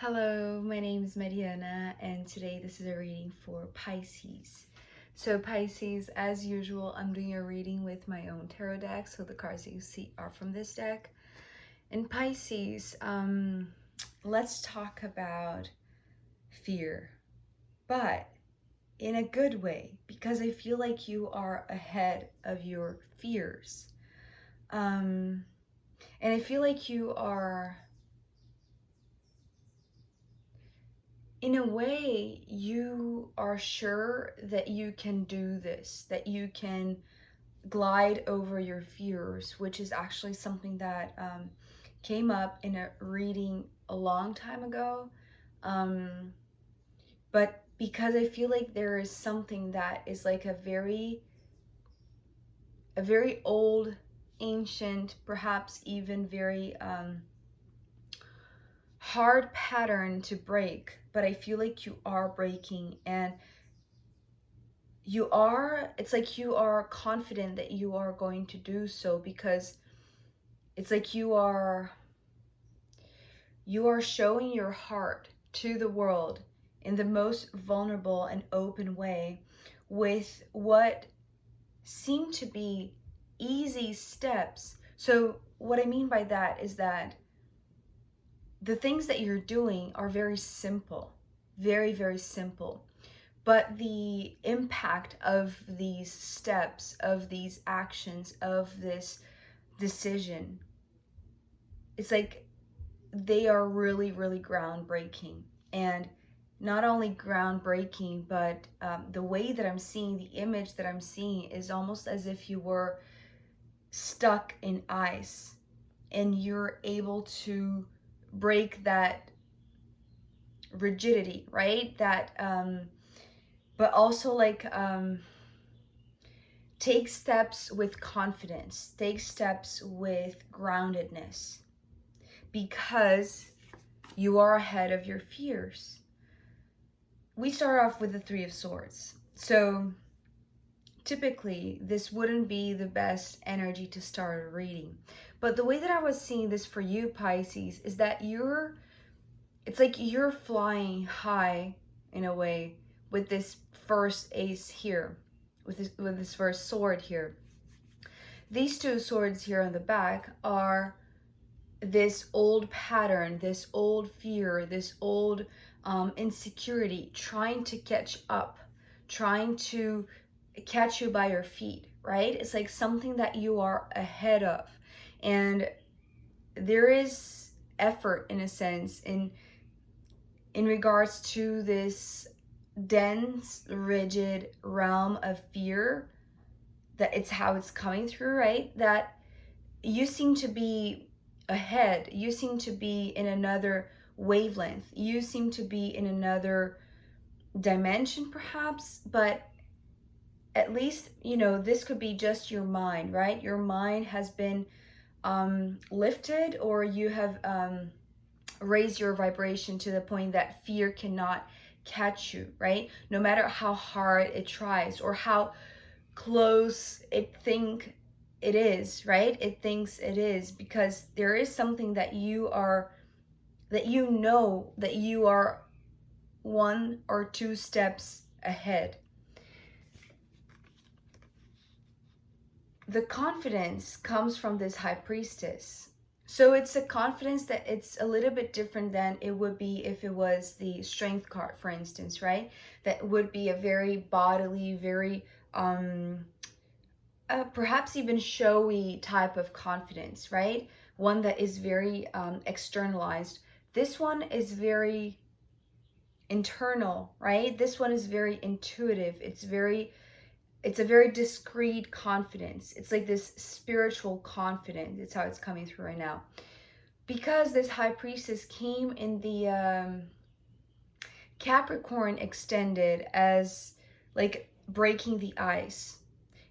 Hello, my name is Mariana, and today this is a reading for Pisces. So Pisces, as usual, I'm doing a reading with my own tarot deck, so the cards that you see are from this deck. And Pisces, let's talk about fear, but in a good way, because I feel like you are ahead of your fears. And I feel like you are, in a way, you are sure that you can do this, that you can glide over your fears, which is actually something that came up in a reading a long time ago. But because I feel like there is something that is like a very old, ancient, perhaps even very hard pattern to break, but I feel like you are breaking, and it's like you are confident that you are going to do so, because it's like you are showing your heart to the world in the most vulnerable and open way, with what seem to be easy steps. So what I mean by that is that the things that you're doing are very simple, very, very simple. But the impact of these steps, of these actions, of this decision, it's like they are really, really groundbreaking. And not only groundbreaking, but the way that I'm seeing, the image that I'm seeing is almost as if you were stuck in ice and you're able to break that rigidity, right? That, but also like, take steps with confidence, take steps with groundedness, because you are ahead of your fears. We start off with the Three of Swords. So typically this wouldn't be the best energy to start a reading. But the way that I was seeing this for you, Pisces, is that it's like you're flying high in a way with this first ace here, with this first sword here. These two swords here on the back are this old pattern, this old fear, this old insecurity trying to catch up, trying to catch you by your feet, right? It's like something that you are ahead of. And there is effort, in a sense, in regards to this dense, rigid realm of fear, that it's how it's coming through, right? That you seem to be ahead, you seem to be in another wavelength, you seem to be in another dimension perhaps, but at least, this could be just your mind, right? Your mind has been lifted, or you have raised your vibration to the point that fear cannot catch you, right? No matter how hard it tries or how close it thinks it is, right? It thinks it is, because there is something that you are one or two steps ahead. The confidence comes from this High Priestess. So it's a confidence that it's a little bit different than it would be if it was the Strength card, for instance, right? That would be a very bodily, very perhaps even showy type of confidence, right? One that is very externalized. This one is very internal, right? This one is very intuitive. It's a very discreet confidence. It's like this spiritual confidence. It's how it's coming through right now. Because this High Priestess came in the Capricorn extended as like breaking the ice.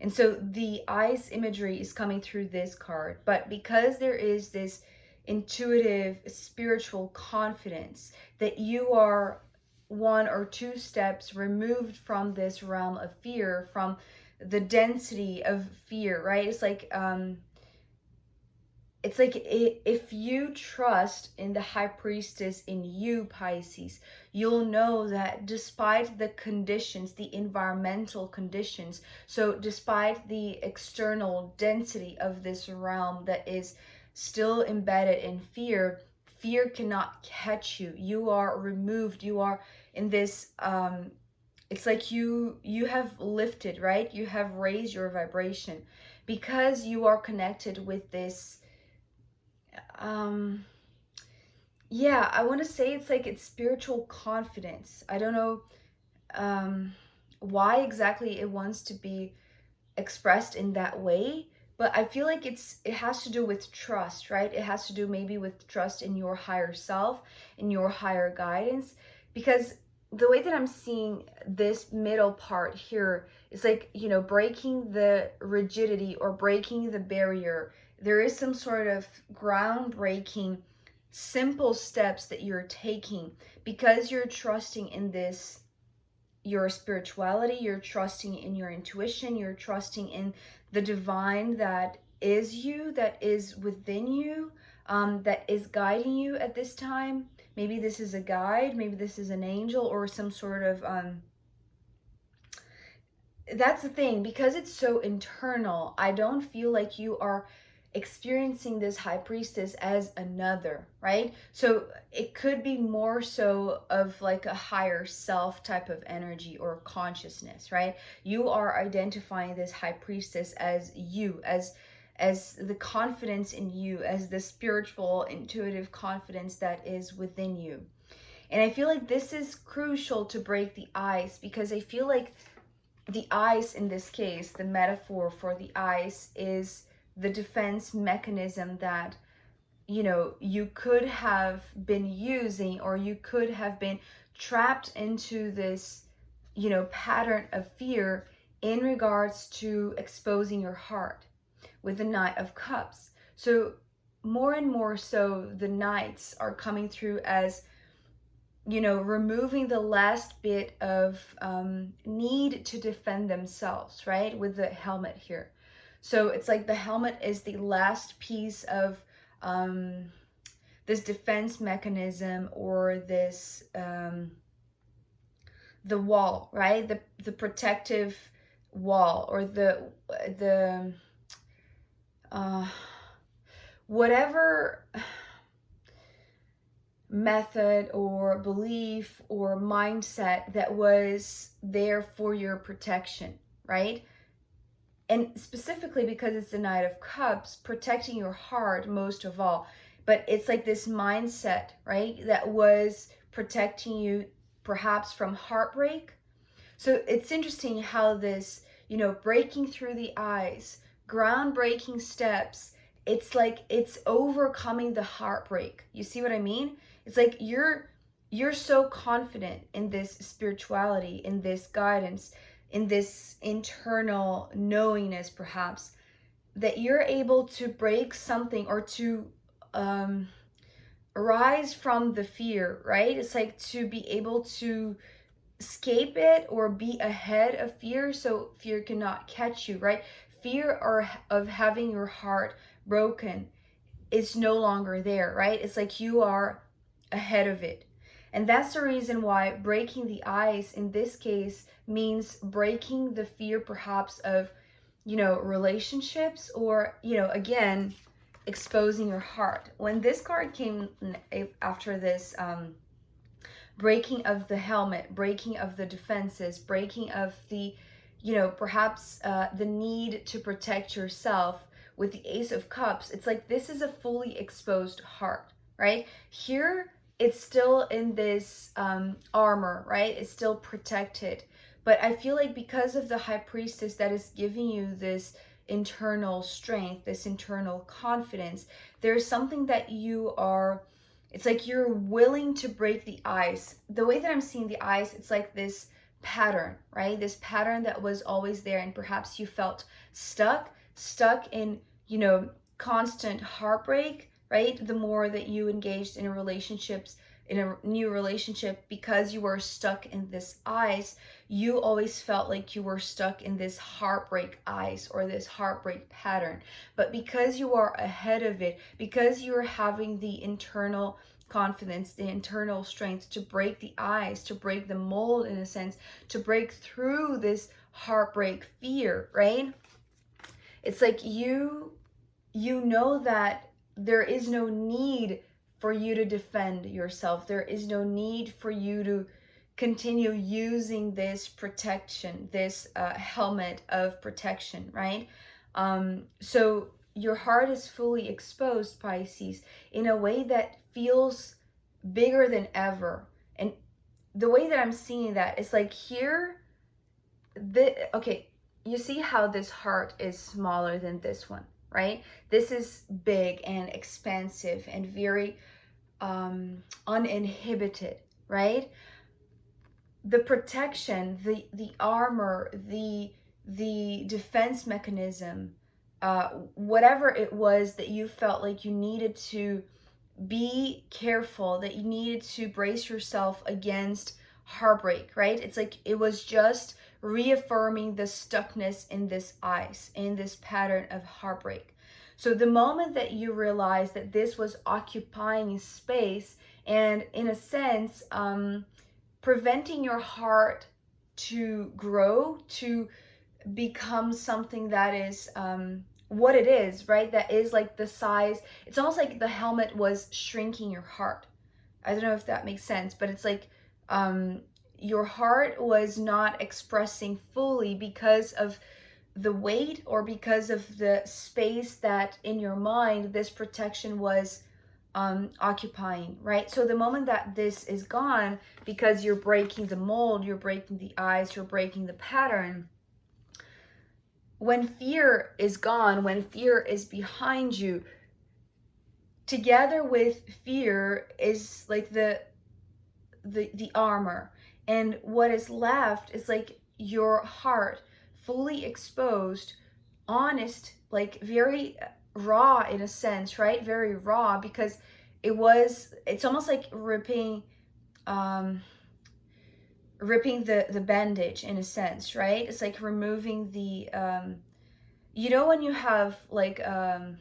And so the ice imagery is coming through this card. But because there is this intuitive, spiritual confidence that you are one or two steps removed from this realm of fear, from the density of fear, right? It's like it's like if you trust in the High Priestess in you, Pisces, you'll know that despite the conditions, the environmental conditions, so despite the external density of this realm that is still embedded in fear, fear cannot catch you. You are removed. You are in this it's like you have lifted, right? You have raised your vibration because you are connected with this yeah, I want to say it's like it's spiritual confidence. I don't know why exactly it wants to be expressed in that way, but I feel like it has to do with trust, right? It has to do maybe with trust in your higher self, in your higher guidance, because the way that I'm seeing this middle part here is like, you know, breaking the rigidity or breaking the barrier. There is some sort of groundbreaking simple steps that you're taking because you're trusting in this, your spirituality, you're trusting in your intuition, you're trusting in the divine that is you, that is within you, that is guiding you at this time. Maybe this is a guide, maybe this is an angel or some sort of that's the thing, because it's so internal. I don't feel like you are experiencing this High Priestess as another, right? So it could be more so of like a higher self type of energy or consciousness, right? You are identifying this High Priestess as you, as the confidence in you, as the spiritual intuitive confidence that is within you. And I feel like this is crucial to break the ice, because I feel like the ice in this case, the metaphor for the ice is the defense mechanism that, you know, you could have been using, or you could have been trapped into this, you know, pattern of fear in regards to exposing your heart with the Knight of Cups. So more and more so the knights are coming through as, you know, removing the last bit of need to defend themselves, right? With the helmet here. So it's like the helmet is the last piece of this defense mechanism, or this, the wall, right? The protective wall, or the whatever method or belief or mindset that was there for your protection, right? And specifically because it's the Knight of Cups, protecting your heart most of all. But it's like this mindset, right, that was protecting you perhaps from heartbreak. So it's interesting how this, you know, breaking through the ice, groundbreaking steps, it's like it's overcoming the heartbreak. You see what I mean? It's like you're so confident in this spirituality, in this guidance, in this internal knowingness perhaps, that you're able to break something, or to rise from the fear, right? It's like to be able to escape it or be ahead of fear, so fear cannot catch you, right? Fear or of having your heart broken is no longer there, right? It's like you are ahead of it. And that's the reason why breaking the ice in this case means breaking the fear perhaps of, you know, relationships, or, you know, again, exposing your heart. When this card came after this breaking of the helmet, breaking of the defenses, breaking of the, you know, perhaps the need to protect yourself with the Ace of Cups, it's like this is a fully exposed heart, right? Here, it's still in this armor, right? It's still protected. But I feel like because of the High Priestess that is giving you this internal strength, this internal confidence, there's something that you are, it's like you're willing to break the ice. The way that I'm seeing the ice, it's like this pattern, right? This pattern that was always there, and perhaps you felt stuck in, you know, constant heartbreak, right? The more that you engaged in relationships in a new relationship, because you were stuck in this ice, you always felt like you were stuck in this heartbreak ice or this heartbreak pattern. But because you are ahead of it, because you're having the internal confidence, the internal strength to break the ice, to break the mold in a sense, to break through this heartbreak fear, right? It's like you know that there is no need for you to defend yourself. There is no need for you to continue using this protection, this helmet of protection, right? So your heart is fully exposed, Pisces, in a way that feels bigger than ever. And the way that I'm seeing that is like here, okay, you see how this heart is smaller than this one, right? This is big and expansive and very uninhibited, right? The protection, the armor, the defense mechanism, whatever it was that you felt like you needed to be careful, that you needed to brace yourself against heartbreak, right? It's like it was just reaffirming the stuckness in this ice, in this pattern of heartbreak. So the moment that you realized that this was occupying space and in a sense preventing your heart to grow, to become something that is what it is, right? That is like the size. It's almost like the helmet was shrinking your heart. I don't know if that makes sense, but it's like your heart was not expressing fully because of the weight or because of the space that in your mind this protection was occupying, right? So the moment that this is gone, because you're breaking the mold, you're breaking the ice, you're breaking the pattern, when fear is gone, when fear is behind you, together with fear is like the armor, and what is left is like your heart fully exposed, honest, like very raw in a sense, right? Very raw, because it's almost like ripping the bandage in a sense, right? It's like removing the you know when you have like a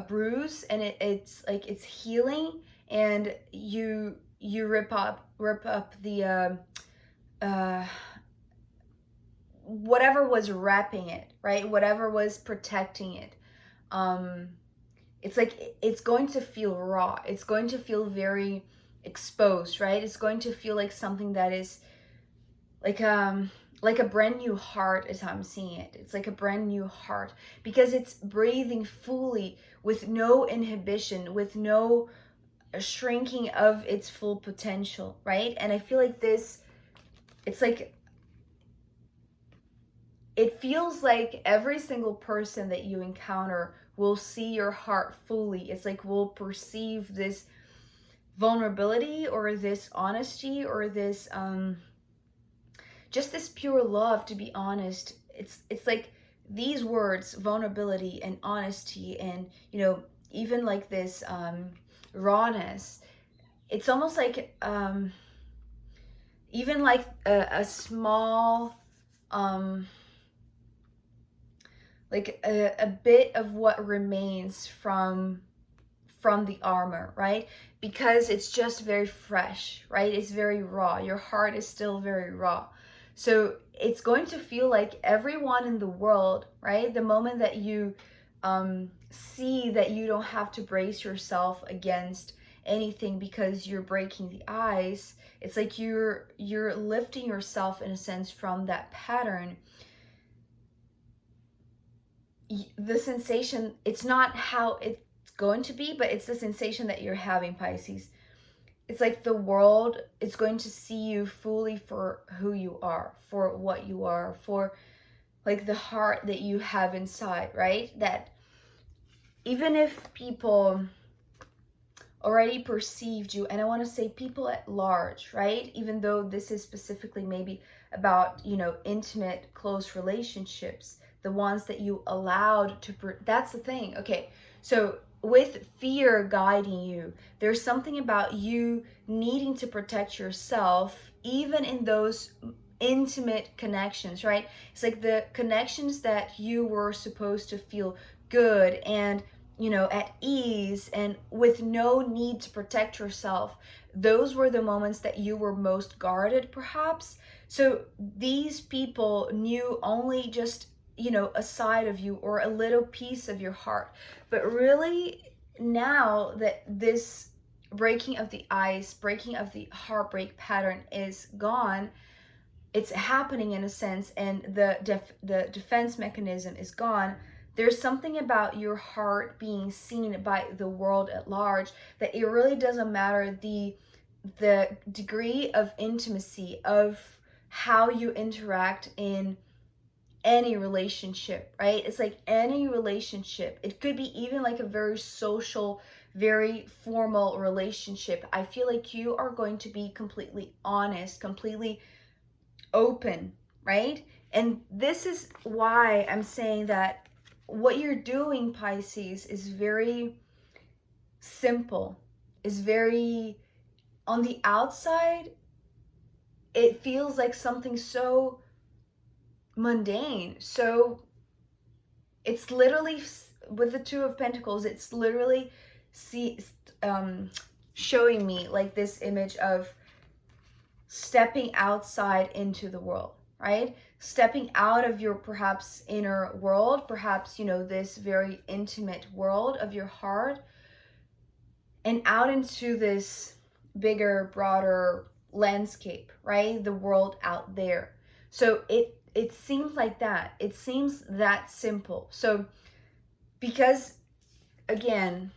bruise and it's like it's healing, and you rip up the whatever was wrapping it, right? Whatever was protecting it. It's like it's going to feel raw. It's going to feel very exposed, right? It's going to feel like something that is like a brand new heart is how I'm seeing it. It's like a brand new heart because it's breathing fully with no inhibition, with no shrinking of its full potential, right? And I feel like it's like, it feels like every single person that you encounter will see your heart fully. It's like will perceive this vulnerability or this honesty or this just this pure love, to be honest. It's like these words, vulnerability and honesty, and even like this rawness. It's almost like even like a small like a bit of what remains from the armor, right? Because it's just very fresh, right? It's very raw. Your heart is still very raw. So it's going to feel like everyone in the world, right? The moment that you see that you don't have to brace yourself against anything because you're breaking the ice, it's like you're lifting yourself in a sense from that pattern. The sensation, it's not how it's going to be, but it's the sensation that you're having, Pisces. It's like the world is going to see you fully for who you are, for what you are, for like the heart that you have inside, right? That even if people already perceived you, and I want to say people at large, right? Even though this is specifically maybe about, intimate, close relationships, the ones that you allowed to, that's the thing. Okay, so with fear guiding you, there's something about you needing to protect yourself, even in those intimate connections, right? It's like the connections that you were supposed to feel good and, at ease and with no need to protect yourself. Those were the moments that you were most guarded, perhaps. So these people knew only just, a side of you or a little piece of your heart. But really, now that this breaking of the ice, breaking of the heartbreak pattern is gone, it's happening in a sense, and the defense mechanism is gone. There's something about your heart being seen by the world at large that it really doesn't matter the degree of intimacy of how you interact in any relationship, right? It's like any relationship. It could be even like a very social, very formal relationship. I feel like you are going to be completely honest, completely open, right? And this is why I'm saying that what you're doing, Pisces, is very simple, is very, on the outside, it feels like something so mundane. So it's literally, with the Two of Pentacles, it's literally showing me like this image of stepping outside into the world, right? Stepping out of your perhaps inner world, perhaps, this very intimate world of your heart, and out into this bigger, broader landscape, right? The world out there. So it seems like that. It seems that simple. So because, again,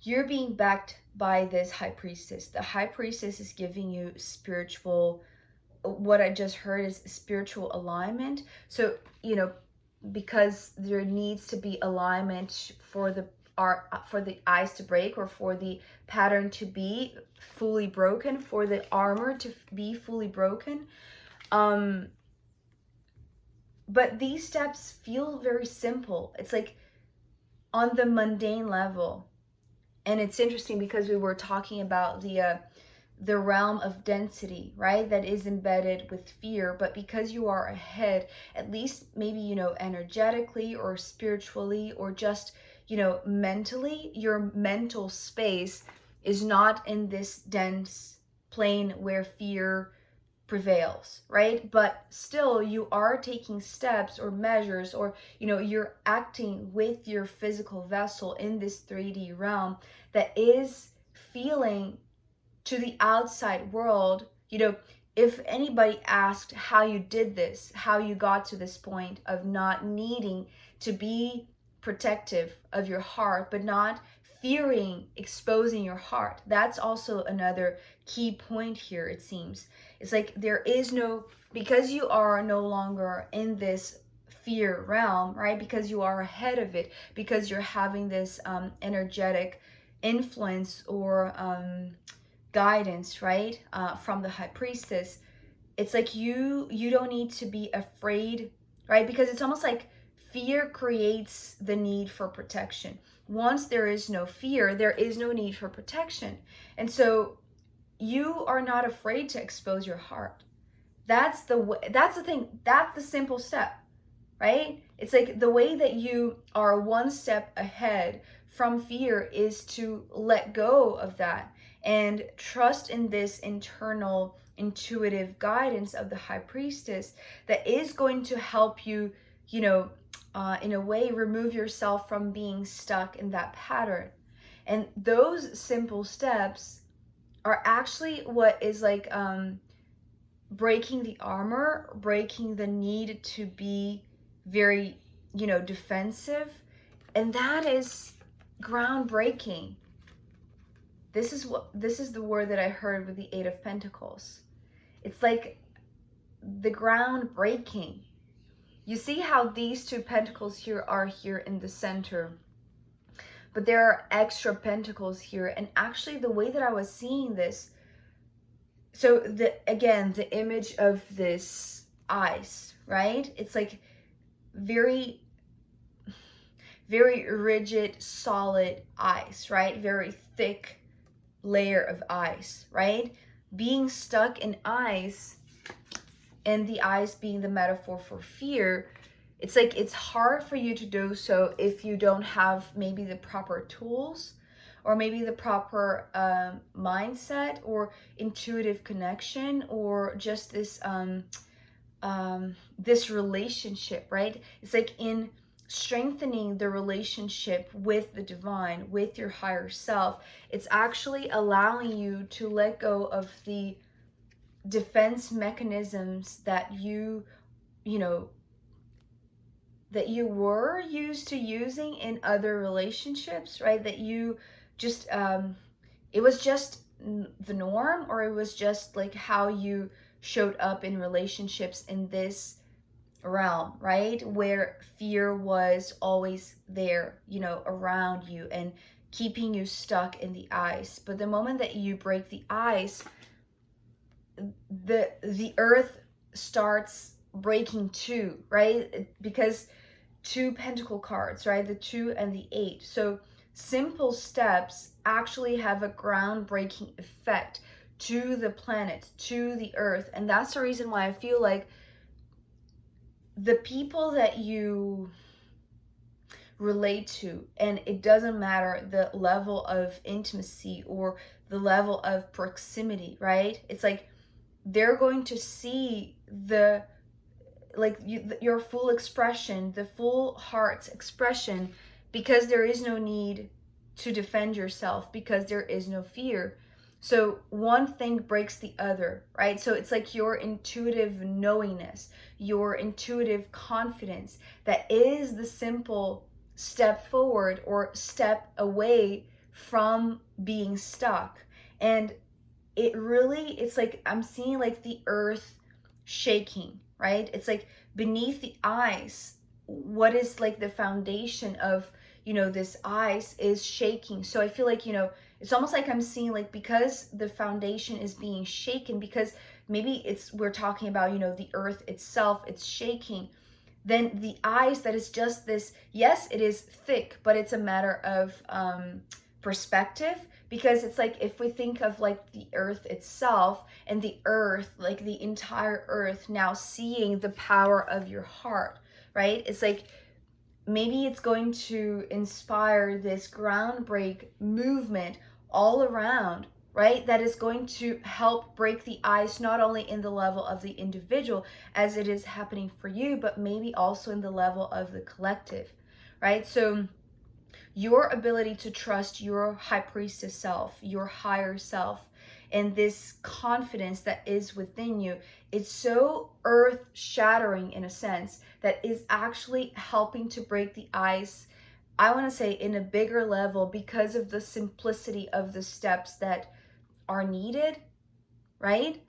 you're being backed by this high priestess. The high priestess is giving you spiritual, what I just heard is spiritual alignment. So, because there needs to be alignment for the ice to break, or for the pattern to be fully broken, for the armor to be fully broken. But these steps feel very simple. It's like on the mundane level. And it's interesting because we were talking about the realm of density, right? That is embedded with fear. But because you are ahead, at least maybe, energetically or spiritually or just, mentally, your mental space is not in this dense plane where fear prevails, right? But still, you are taking steps or measures, or you're acting with your physical vessel in this 3D realm that is feeling to the outside world. If anybody asked how you did this, how you got to this point of not needing to be protective of your heart, but not fearing exposing your heart, that's also another key point here. It seems it's like there is no, because you are no longer in this fear realm, right? Because you are ahead of it, because you're having this energetic influence or guidance, right? From the high priestess. It's like you don't need to be afraid, right? Because it's almost like fear creates the need for protection. Once there is no fear, there is no need for protection. And so you are not afraid to expose your heart. That's the way, that's the thing, that's the simple step, right? It's like the way that you are one step ahead from fear is to let go of that and trust in this internal intuitive guidance of the high priestess that is going to help you, in a way, remove yourself from being stuck in that pattern. And those simple steps are actually what is like breaking the armor, breaking the need to be very, defensive. And that is groundbreaking. This is the word that I heard with the Eight of Pentacles. It's like the ground breaking. You see how these two pentacles here are here in the center, but there are extra pentacles here. And actually the way that I was seeing this, so the image of this ice, right? It's like very, very rigid, solid ice, right? Very thick layer of ice, right? Being stuck in ice, and the ice being the metaphor for fear, it's like it's hard for you to do so if you don't have maybe the proper tools, or maybe the proper mindset or intuitive connection, or just this relationship, right? It's like in strengthening the relationship with the divine, with your higher self, it's actually allowing you to let go of the defense mechanisms that you know, that you were used to using in other relationships, right? That you just it was just the norm, or it was just like how you showed up in relationships in this realm, right? Where fear was always there, you know, around you and keeping you stuck in the ice. But the moment that you break the ice, the earth starts breaking too, right? Because 2 pentacle cards, right? The 2 and the 8. So simple steps actually have a groundbreaking effect to the planet, to the earth. And that's the reason why I feel like the people that you relate to, and it doesn't matter the level of intimacy or the level of proximity, right? It's like they're going to see the your full expression, the full heart's expression, because there is no need to defend yourself, because there is no fear. So one thing breaks the other, right? So it's like your intuitive knowingness, your intuitive confidence, that is the simple step forward or step away from being stuck. And it really, it's like I'm seeing like the earth shaking, right? It's like beneath the ice, what is like the foundation of, you know, this ice is shaking. So I feel like, you know, it's almost like I'm seeing like, because the foundation is being shaken, because maybe we're talking about, you know, the earth itself, it's shaking, then the ice that is just this, yes, it is thick, but it's a matter of perspective. Because it's like, if we think of like the earth itself, and the earth, like the entire earth now seeing the power of your heart, right? It's like maybe it's going to inspire this groundbreak movement all around, right? That is going to help break the ice, not only in the level of the individual as it is happening for you, but maybe also in the level of the collective, right? So your ability to trust your high priestess self, your higher self, and this confidence that is within you, it's so earth shattering in a sense, that is actually helping to break the ice, I want to say, in a bigger level, because of the simplicity of the steps that are needed, right?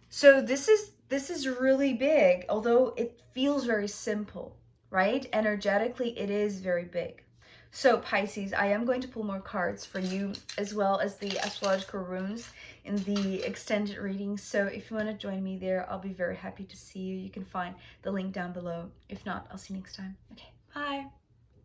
So this is really big, although it feels very simple, right? Energetically, it is very big. So Pisces, I am going to pull more cards for you, as well as the astrological runes in the extended reading. So if you want to join me there, I'll be very happy to see you. You can find the link down below. If not, I'll see you next time. Okay, bye.